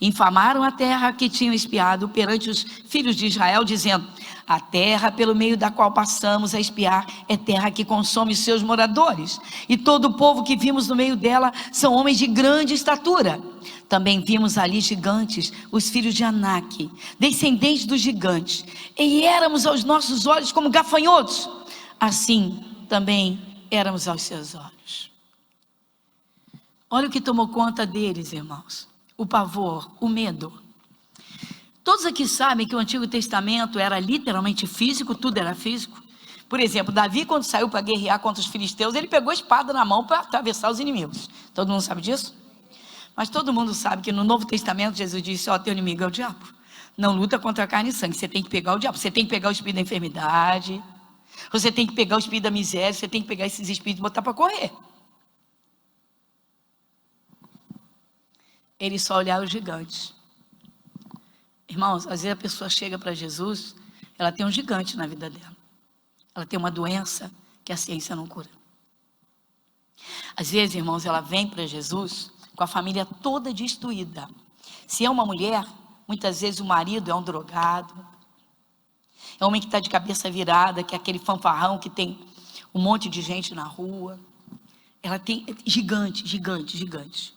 Infamaram a terra que tinham espiado perante os filhos de Israel, dizendo: a terra pelo meio da qual passamos a espiar é terra que consome seus moradores, e todo o povo que vimos no meio dela são homens de grande estatura. Também vimos ali gigantes, os filhos de Anak, descendentes dos gigantes, e éramos aos nossos olhos como gafanhotos, assim também éramos aos seus olhos. Olha o que tomou conta deles, irmãos: o pavor, o medo. Todos aqui sabem que o Antigo Testamento era literalmente físico, tudo era físico. Por exemplo, Davi, quando saiu para guerrear contra os filisteus, ele pegou a espada na mão para atravessar os inimigos. Todo mundo sabe disso? Mas todo mundo sabe que no Novo Testamento Jesus disse: ó, teu inimigo é o diabo. Não luta contra carne e sangue, você tem que pegar o diabo, você tem que pegar o espírito da enfermidade, você tem que pegar o espírito da miséria, você tem que pegar esses espíritos e botar para correr. Eles só olharam os gigantes. Irmãos, às vezes a pessoa chega para Jesus, ela tem um gigante na vida dela. Ela tem uma doença que a ciência não cura. Às vezes, irmãos, ela vem para Jesus com a família toda destruída. Se é uma mulher, muitas vezes o marido é um drogado, é um homem que está de cabeça virada, que é aquele fanfarrão que tem um monte de gente na rua. Ela tem gigante, gigante, gigante.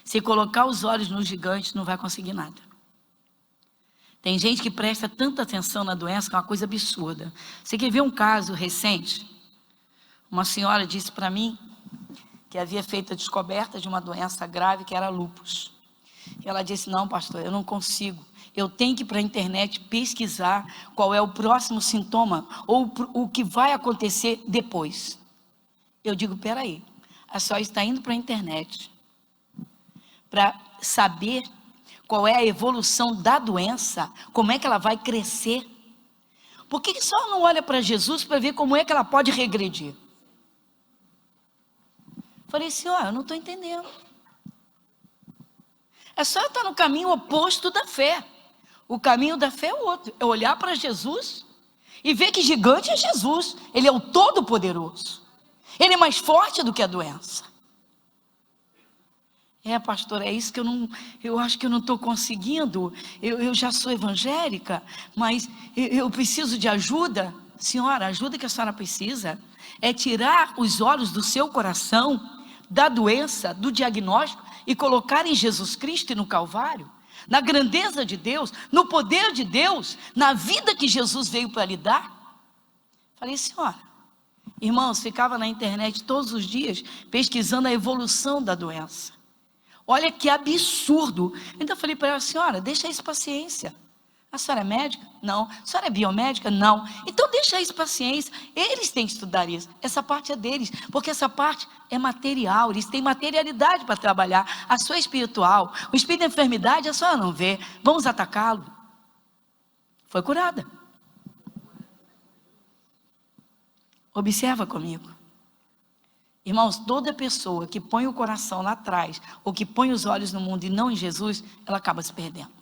Se colocar os olhos nos gigantes, não vai conseguir nada. Tem gente que presta tanta atenção na doença que é uma coisa absurda. Você quer ver um caso recente? Uma senhora disse para mim que havia feito a descoberta de uma doença grave que era lúpus. E ela disse: não, pastor, eu não consigo. Eu tenho que ir para a internet pesquisar qual é o próximo sintoma ou o que vai acontecer depois. Eu digo: peraí, a senhora está indo para a internet para saber qual é a evolução da doença, como é que ela vai crescer. Por que a senhora não olha para Jesus para ver como é que ela pode regredir? Falei: senhora, eu não estou entendendo. A senhora está no caminho oposto da fé. O caminho da fé é o outro, é olhar para Jesus e ver que gigante é Jesus. Ele é o Todo-Poderoso, ele é mais forte do que a doença. Pastor, é isso que eu acho que eu não estou conseguindo. Eu já sou evangélica, mas eu preciso de ajuda. Senhora, a ajuda que a senhora precisa é tirar os olhos do seu coração da doença, do diagnóstico, e colocar em Jesus Cristo e no Calvário, na grandeza de Deus, no poder de Deus, na vida que Jesus veio para lhe dar. Falei: senhora, irmãos, ficava na internet todos os dias pesquisando a evolução da doença. Olha que absurdo. Então eu falei para ela: senhora, deixa isso para a ciência. A senhora é médica? Não. A senhora é biomédica? Não. Então deixa isso para a ciência. Eles têm que estudar isso. Essa parte é deles, porque essa parte é material. Eles têm materialidade para trabalhar. A sua é espiritual. O espírito da enfermidade a senhora não vê. Vamos atacá-lo. Foi curada. Observa comigo. Irmãos, toda pessoa que põe o coração lá atrás, ou que põe os olhos no mundo e não em Jesus, ela acaba se perdendo.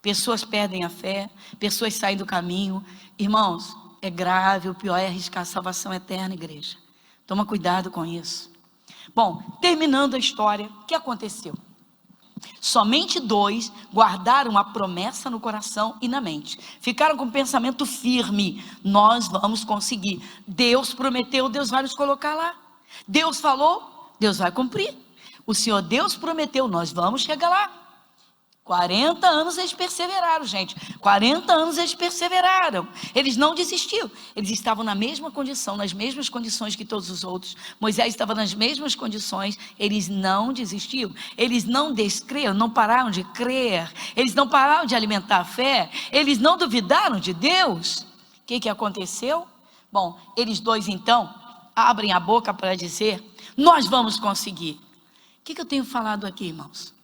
Pessoas perdem a fé, pessoas saem do caminho. Irmãos, é grave, o pior é arriscar a salvação eterna, igreja. Toma cuidado com isso. Bom, terminando a história, o que aconteceu? Somente 2 guardaram a promessa no coração e na mente. Ficaram com o pensamento firme: nós vamos conseguir. Deus prometeu, Deus vai nos colocar lá. Deus falou, Deus vai cumprir. O Senhor Deus prometeu, nós vamos chegar lá. 40 anos eles perseveraram, gente. 40 anos eles perseveraram. Eles não desistiram. Eles estavam na mesma condição, nas mesmas condições que todos os outros. Moisés estava nas mesmas condições. Eles não desistiram. Eles não descreram, não pararam de crer. Eles não pararam de alimentar a fé. Eles não duvidaram de Deus. O que aconteceu? Bom, eles 2 então abrem a boca para dizer: nós vamos conseguir. O que eu tenho falado aqui, irmãos?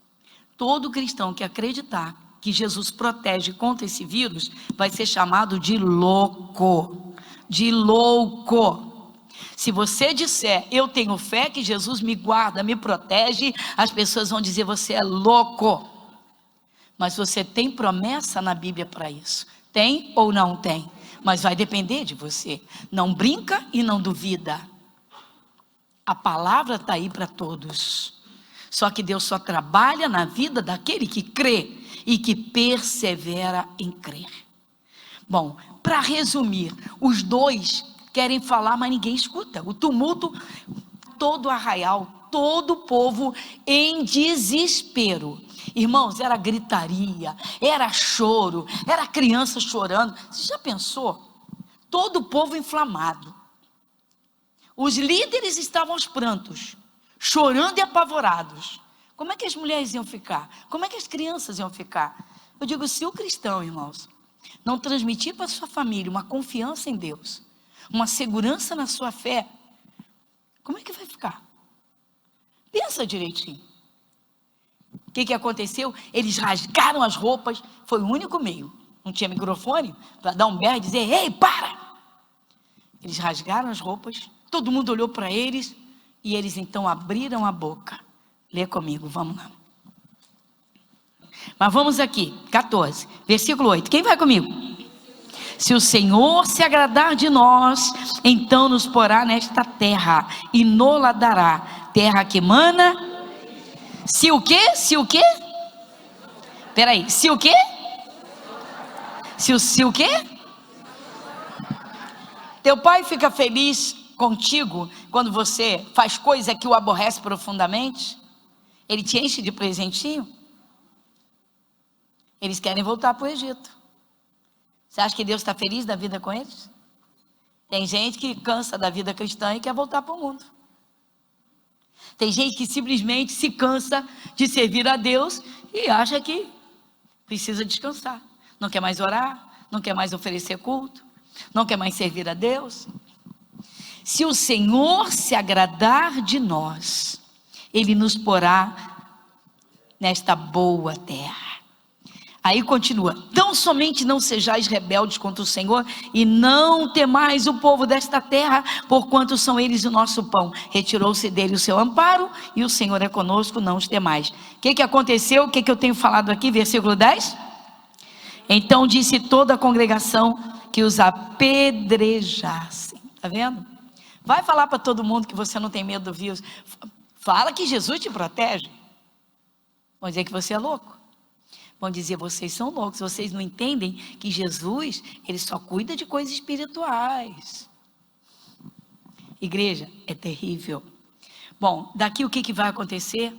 Todo cristão que acreditar que Jesus protege contra esse vírus vai ser chamado de louco. De louco. Se você disser: eu tenho fé que Jesus me guarda, me protege, as pessoas vão dizer: você é louco. Mas você tem promessa na Bíblia para isso? Tem ou não tem? Mas vai depender de você. Não brinca e não duvida. A palavra está aí para todos. Só que Deus só trabalha na vida daquele que crê e que persevera em crer. Bom, para resumir, os 2 querem falar, mas ninguém escuta. O tumulto, todo o arraial, todo o povo em desespero. Irmãos, era gritaria, era choro, era criança chorando. Você já pensou? Todo o povo inflamado. Os líderes estavam aos prantos, chorando e apavorados. Como é que as mulheres iam ficar? Como é que as crianças iam ficar? Eu digo, se o cristão, irmãos, não transmitir para a sua família uma confiança em Deus, uma segurança na sua fé, como é que vai ficar? Pensa direitinho. O que aconteceu? Eles rasgaram as roupas, foi o único meio. Não tinha microfone para dar um berro e dizer: ei, para! Eles rasgaram as roupas, todo mundo olhou para eles, e eles então abriram a boca. Lê comigo, vamos lá. Mas vamos aqui, 14, versículo 8. Quem vai comigo? Se o Senhor se agradar de nós, então nos porá nesta terra e nola dará, terra que mana. Se o quê? Se o quê? Peraí, se o quê? Se o quê? Teu pai fica feliz contigo quando você faz coisa que o aborrece profundamente? Ele te enche de presentinho? Eles querem voltar para o Egito. Você acha que Deus está feliz da vida com eles? Tem gente que cansa da vida cristã e quer voltar para o mundo. Tem gente que simplesmente se cansa de servir a Deus e acha que precisa descansar. Não quer mais orar, não quer mais oferecer culto, não quer mais servir a Deus. Se o Senhor se agradar de nós, Ele nos porá nesta boa terra. Aí continua: tão somente não sejais rebeldes contra o Senhor, e não temais o povo desta terra, porquanto são eles o nosso pão. Retirou-se dele o seu amparo, e o Senhor é conosco, não os temais. O que aconteceu? O que eu tenho falado aqui? Versículo 10. Então disse toda a congregação que os apedrejassem. Está vendo? Vai falar para todo mundo que você não tem medo do vírus. Fala que Jesus te protege. Vão dizer que você é louco. Vão dizer: vocês são loucos, vocês não entendem que Jesus, Ele só cuida de coisas espirituais. Igreja, é terrível. Bom, daqui o que vai acontecer?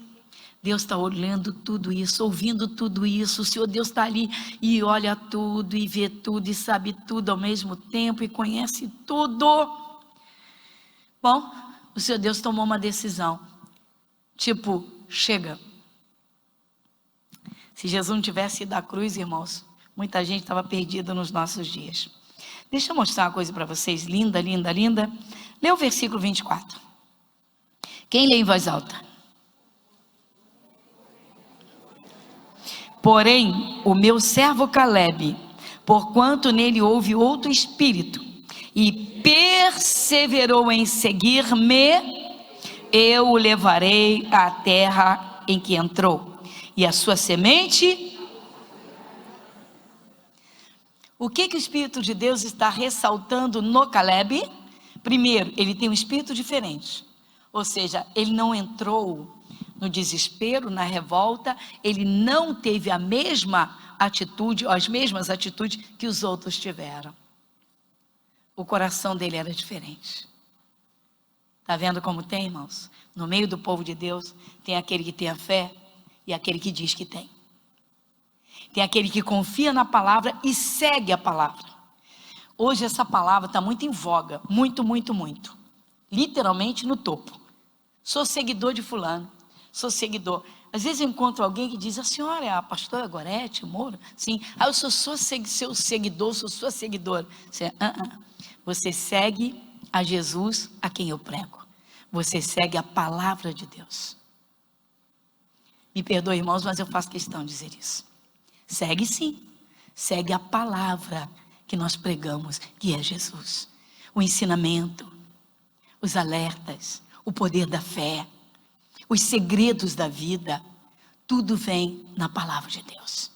Deus está olhando tudo isso, ouvindo tudo isso. O Senhor Deus está ali e olha tudo, e vê tudo, e sabe tudo ao mesmo tempo, e conhece tudo. Bom, o Senhor Deus tomou uma decisão. Tipo, chega. Se Jesus não tivesse ido à cruz, irmãos, muita gente estava perdida nos nossos dias. Deixa eu mostrar uma coisa para vocês, linda, linda, linda. Lê o versículo 24. Quem lê em voz alta? Porém, o meu servo Calebe, porquanto nele houve outro espírito, e perseverou em seguir-me, eu o levarei à terra em que entrou, e a sua semente. O que o Espírito de Deus está ressaltando no Calebe? Primeiro, ele tem um espírito diferente, ou seja, ele não entrou no desespero, na revolta, ele não teve a mesma atitude, ou as mesmas atitudes que os outros tiveram. O coração dele era diferente. Está vendo como tem, irmãos? No meio do povo de Deus, tem aquele que tem a fé e aquele que diz que tem. Tem aquele que confia na palavra e segue a palavra. Hoje essa palavra está muito em voga, muito, muito, muito. Literalmente no topo. Sou seguidor de fulano, sou seguidor. Às vezes eu encontro alguém que diz: a senhora é a pastora Gorete Moura? Sim. Eu sou seu seguidor, sou sua seguidora. Você segue a Jesus a quem eu prego. Você segue a palavra de Deus. Me perdoe, irmãos, mas eu faço questão de dizer isso. Segue sim, segue a palavra que nós pregamos, que é Jesus. O ensinamento, os alertas, o poder da fé, os segredos da vida, tudo vem na palavra de Deus.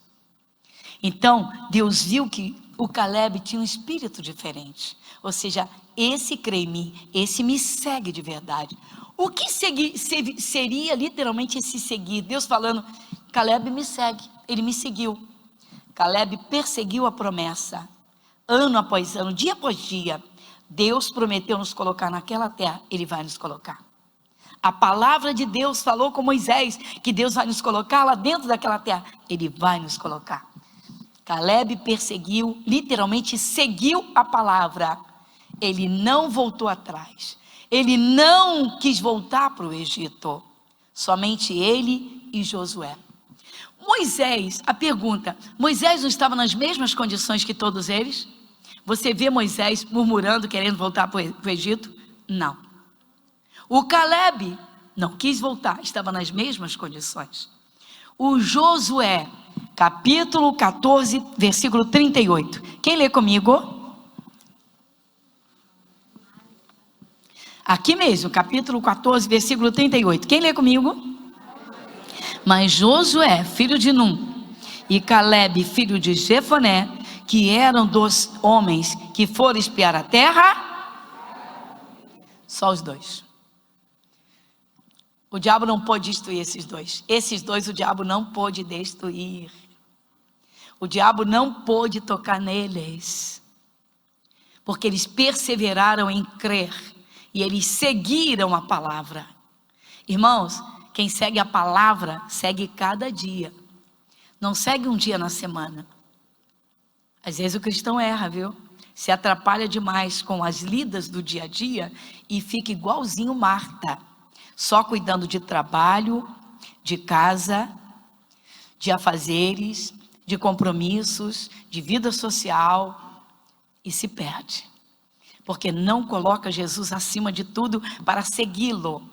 Então, Deus viu que o Caleb tinha um espírito diferente. Ou seja, esse crê em mim, esse me segue de verdade. O que seria literalmente esse seguir? Deus falando: Caleb me segue, ele me seguiu. Caleb perseguiu a promessa, ano após ano, dia após dia. Deus prometeu nos colocar naquela terra, ele vai nos colocar. A palavra de Deus falou com Moisés que Deus vai nos colocar lá dentro daquela terra, ele vai nos colocar. Caleb perseguiu, literalmente seguiu a palavra. Ele não voltou atrás. Ele não quis voltar para o Egito. Somente ele e Josué. Moisés, a pergunta: Moisés não estava nas mesmas condições que todos eles? Você vê Moisés murmurando, querendo voltar para o Egito? Não. O Caleb não quis voltar, estava nas mesmas condições. O Josué, capítulo 14, versículo 38. Quem lê comigo? Aqui mesmo, capítulo 14, versículo 38. Quem lê comigo? Mas Josué, filho de Num, e Caleb, filho de Jefoné, que eram dos homens que foram espiar a terra, só os dois. O diabo não pôde destruir esses dois. Esses dois o diabo não pôde destruir. O diabo não pôde tocar neles. Porque eles perseveraram em crer. E eles seguiram a palavra. Irmãos, quem segue a palavra, segue cada dia. Não segue um dia na semana. Às vezes o cristão erra, viu? Se atrapalha demais com as lidas do dia a dia e fica igualzinho Marta. Só cuidando de trabalho, de casa, de afazeres, de compromissos, de vida social, e se perde. Porque não coloca Jesus acima de tudo para segui-lo.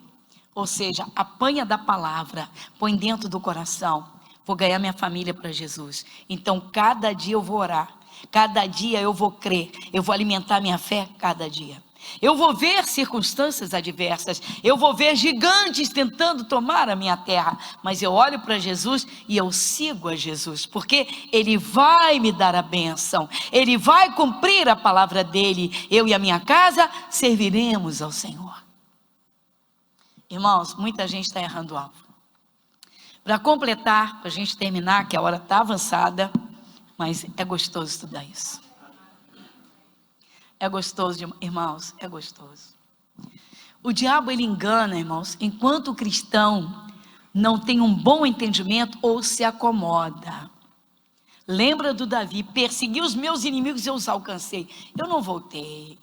Ou seja, apanha da palavra, põe dentro do coração: vou ganhar minha família para Jesus. Então cada dia eu vou orar, cada dia eu vou crer, eu vou alimentar minha fé cada dia. Eu vou ver circunstâncias adversas, eu vou ver gigantes tentando tomar a minha terra, mas eu olho para Jesus e eu sigo a Jesus, porque Ele vai me dar a bênção, Ele vai cumprir a palavra dEle. Eu e a minha casa serviremos ao Senhor. Irmãos, muita gente está errando o alvo. Para completar, para a gente terminar, que a hora está avançada, mas é gostoso estudar isso. É gostoso, irmãos, é gostoso. O diabo, ele engana, irmãos, enquanto o cristão não tem um bom entendimento ou se acomoda. Lembra do Davi: persegui os meus inimigos e eu os alcancei. Eu não voltei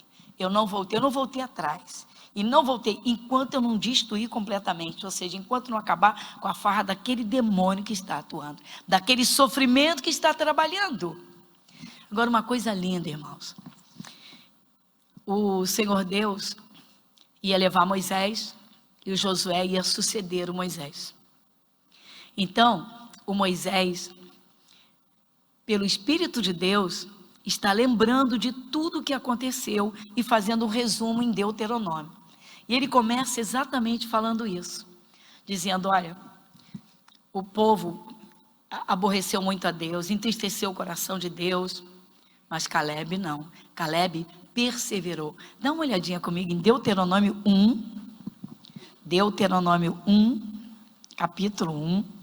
atrás. E não voltei enquanto eu não destruir completamente, ou seja, enquanto não acabar com a farra daquele demônio que está atuando, daquele sofrimento que está trabalhando. Agora, uma coisa linda, irmãos. O Senhor Deus ia levar Moisés e o Josué ia suceder o Moisés. Então, o Moisés, pelo Espírito de Deus, está lembrando de tudo o que aconteceu e fazendo um resumo em Deuteronômio. E ele começa exatamente falando isso, dizendo: olha, o povo aborreceu muito a Deus, entristeceu o coração de Deus, mas Caleb não. Caleb perseverou. Dá uma olhadinha comigo em Deuteronômio 1. Deuteronômio 1, capítulo 1.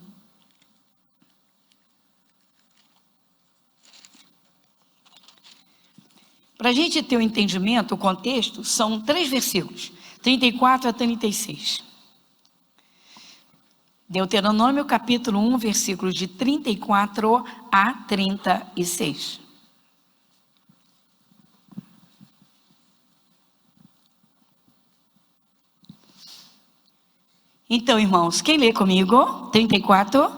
Para a gente ter um entendimento, o contexto, são 3 versículos, 34 a 36. Deuteronômio, capítulo 1, versículos de 34 a 36. Então, irmãos, quem lê comigo? 34.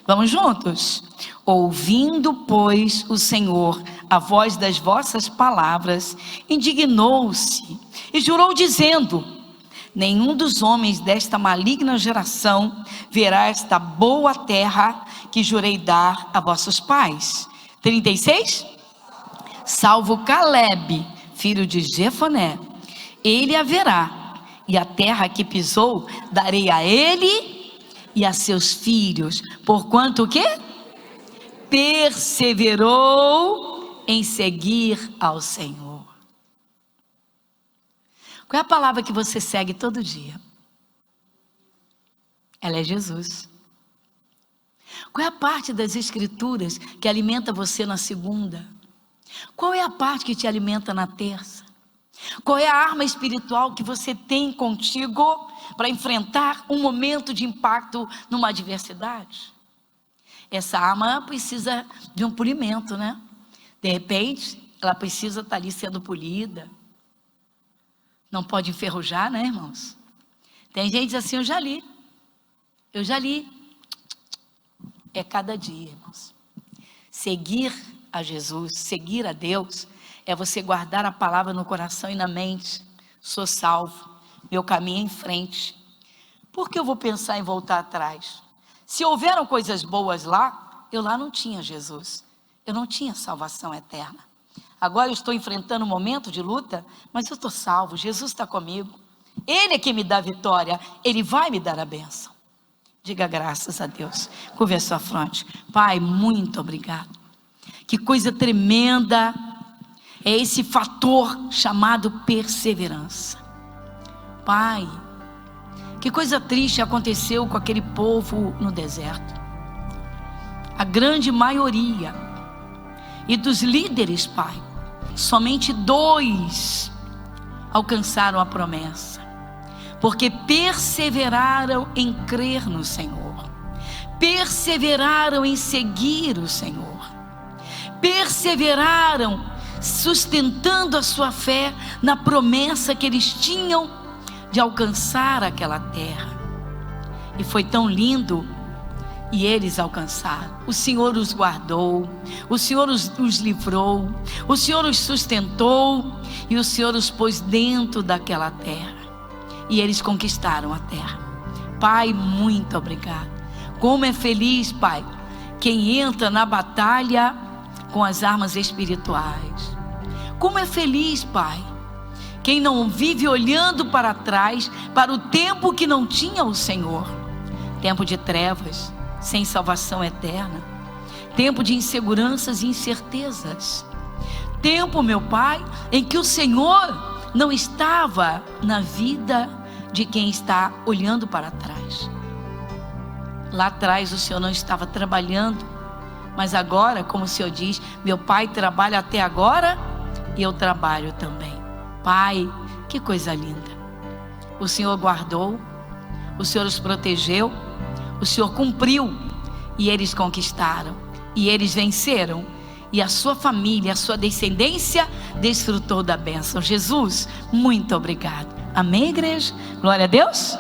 Vamos juntos. Ouvindo, pois, o Senhor a voz das vossas palavras, indignou-se e jurou dizendo: nenhum dos homens desta maligna geração verá esta boa terra que jurei dar a vossos pais. 36. Salvo Calebe, filho de Jefoné, ele a verá, e a terra que pisou darei a ele e a seus filhos, porquanto o quê? Perseverou em seguir ao Senhor. Qual é a palavra que você segue todo dia? Ela é Jesus. Qual é a parte das escrituras que alimenta você na segunda? Qual é a parte que te alimenta na terça? Qual é a arma espiritual que você tem contigo para enfrentar um momento de impacto numa adversidade? Essa arma precisa de um polimento, né? De repente, ela precisa estar ali sendo polida. Não pode enferrujar, né, irmãos? Tem gente que diz assim: eu já li. É cada dia, irmãos. Seguir a Jesus, seguir a Deus, é você guardar a palavra no coração e na mente. Sou salvo, meu caminho é em frente. Por que eu vou pensar em voltar atrás? Se houveram coisas boas lá, eu lá não tinha Jesus. Eu não tinha salvação eterna. Agora eu estou enfrentando um momento de luta, mas eu estou salvo, Jesus está comigo. Ele é que me dá vitória, Ele vai me dar a bênção. Diga graças a Deus. Curve a sua fronte. Pai, muito obrigado. Que coisa tremenda é esse fator chamado perseverança. Pai, que coisa triste aconteceu com aquele povo no deserto. A grande maioria, e dos líderes, Pai, somente 2 alcançaram a promessa, porque perseveraram em crer no Senhor, perseveraram em seguir o Senhor, perseveraram sustentando a sua fé na promessa que eles tinham de alcançar aquela terra. E foi tão lindo, e eles alcançaram. O Senhor os guardou, o Senhor os livrou, o Senhor os sustentou, e o Senhor os pôs dentro daquela terra, e eles conquistaram a terra. Pai, muito obrigado. Como é feliz, Pai, quem entra na batalha com as armas espirituais. Como é feliz, Pai, quem não vive olhando para trás, para o tempo que não tinha o Senhor. Tempo de trevas, sem salvação eterna. Tempo de inseguranças e incertezas. Tempo, meu Pai, em que o Senhor não estava na vida de quem está olhando para trás. Lá atrás o Senhor não estava trabalhando, mas agora, como o Senhor diz, meu Pai trabalha até agora e eu trabalho também. Pai, que coisa linda. O Senhor guardou, o Senhor os protegeu, o Senhor cumpriu, e eles conquistaram, e eles venceram, e a sua família, a sua descendência desfrutou da bênção. Jesus, muito obrigado. Amém, igreja? Glória a Deus.